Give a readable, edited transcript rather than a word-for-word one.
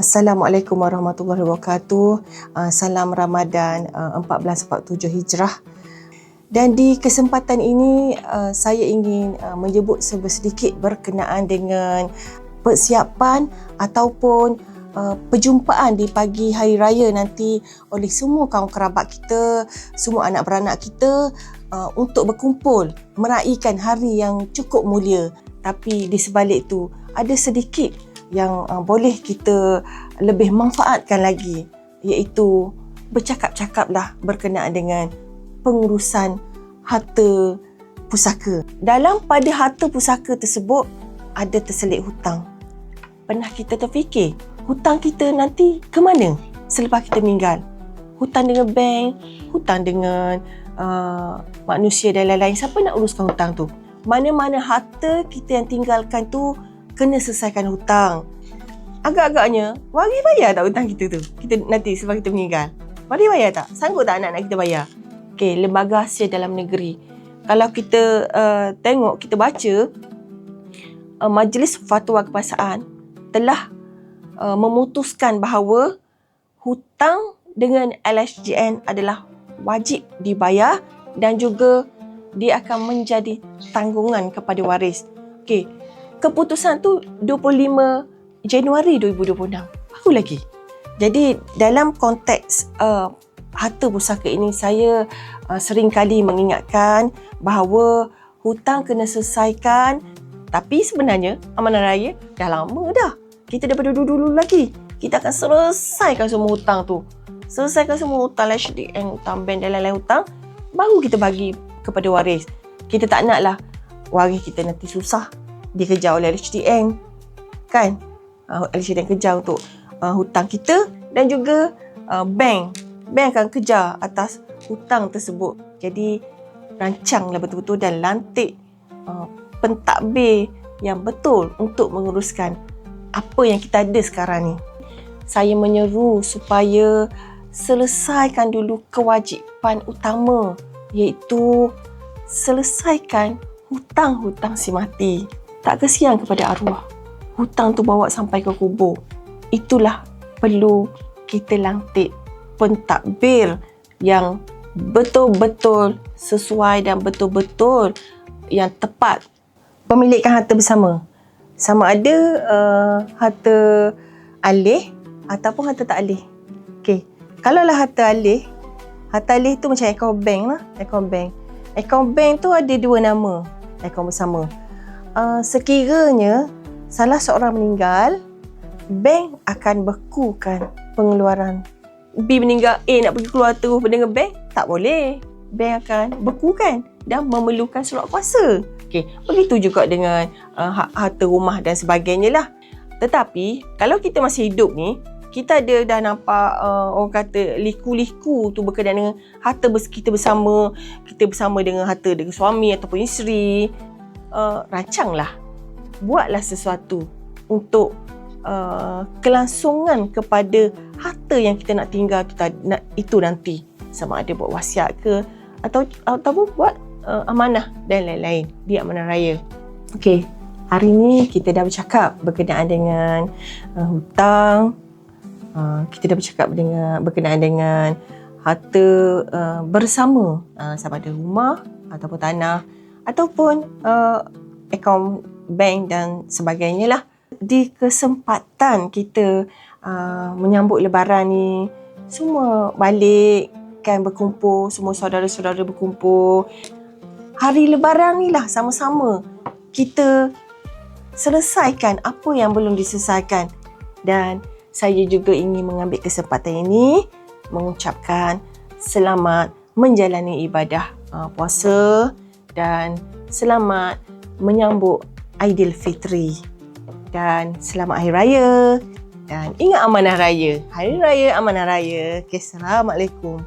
Assalamualaikum warahmatullahi wabarakatuh. Salam Ramadan 1447 Hijrah. Dan di kesempatan ini saya ingin menyebut sedikit berkenaan dengan persiapan ataupun perjumpaan di pagi hari raya nanti oleh semua kaum kerabat kita, semua anak beranak kita untuk berkumpul meraihkan hari yang cukup mulia. Tapi di sebalik itu ada sedikit yang boleh kita lebih manfaatkan lagi, iaitu bercakap-cakaplah berkenaan dengan pengurusan harta pusaka. Dalam pada harta pusaka tersebut ada terselit hutang. Pernah kita terfikir hutang kita nanti ke mana selepas kita meninggal? Hutang dengan bank, hutang dengan manusia dan lain-lain. Siapa nak uruskan hutang tu? Mana-mana harta kita yang tinggalkan tu kena selesaikan hutang. Agak-agaknya, mari bayar tak hutang kita tu? Kita nanti sebab kita meninggal. Mari bayar tak? Sanggup tak anak-anak kita bayar? Okey, lembaga hasil dalam negeri. Kalau kita tengok, kita baca, Majlis Fatwa Kebangsaan telah memutuskan bahawa hutang dengan LHDN adalah wajib dibayar dan juga dia akan menjadi tanggungan kepada waris. Okey, keputusan tu 25 Januari 2026. Baru lagi. Jadi dalam konteks harta pusaka ini, saya sering kali mengingatkan bahawa hutang kena selesaikan. Tapi sebenarnya amanah raya dah lama dah. Kita daripada dulu-dulu lagi. Kita akan selesaikan semua hutang tu. Selesaikan semua hutang LHDN, hutang bank dan lain-lain hutang. Baru kita bagi kepada waris. Kita tak naklah waris kita nanti susah dikejar oleh LHDN, kan? LHDN kejar untuk hutang kita dan juga bank akan kejar atas hutang tersebut. Jadi rancanglah betul-betul dan lantik pentadbir yang betul untuk menguruskan apa yang kita ada sekarang ni. Saya menyeru supaya selesaikan dulu kewajipan utama, iaitu selesaikan hutang-hutang si mati. Tak kesian kepada arwah. Hutang tu bawa sampai ke kubur. Itulah perlu kita lantik pentadbir yang betul-betul sesuai dan betul-betul yang tepat. Pemilikan harta bersama. Sama ada harta alih ataupun harta tak alih. Okey. Kalaulah harta alih tu macam akaun bank lah. Akaun bank tu ada dua nama. Akaun bersama. Sekiranya salah seorang meninggal, bank akan bekukan pengeluaran. B meninggal, A nak pergi keluar terus dengan bank, tak boleh. Bank akan bekukan dan memerlukan surat kuasa. Okey, begitu juga dengan harta rumah dan sebagainya lah. Tetapi kalau kita masih hidup ni, kita ada dah nampak orang kata liku-liku tu berkenaan dengan harta kita bersama, kita bersama dengan harta dengan suami ataupun isteri. Rancanglah, buatlah sesuatu untuk kelangsungan kepada harta yang kita nak tinggal itu nanti, sama ada buat wasiat ke ataupun buat amanah dan lain-lain di amanah raya. Okey, hari ni kita dah bercakap berkenaan dengan hutang, kita dah bercakap berkenaan dengan harta bersama, sama ada rumah ataupun tanah ataupun akaun bank dan sebagainya lah. Di kesempatan kita menyambut lebaran ni, semua balik kan, berkumpul, semua saudara-saudara berkumpul. Hari lebaran ni lah sama-sama kita selesaikan apa yang belum diselesaikan. Dan saya juga ingin mengambil kesempatan ini mengucapkan selamat menjalani ibadah puasa dan selamat menyambut Aidilfitri dan selamat Hari Raya dan ingat amanah raya. Hari Raya amanah raya. Okay, Assalamualaikum.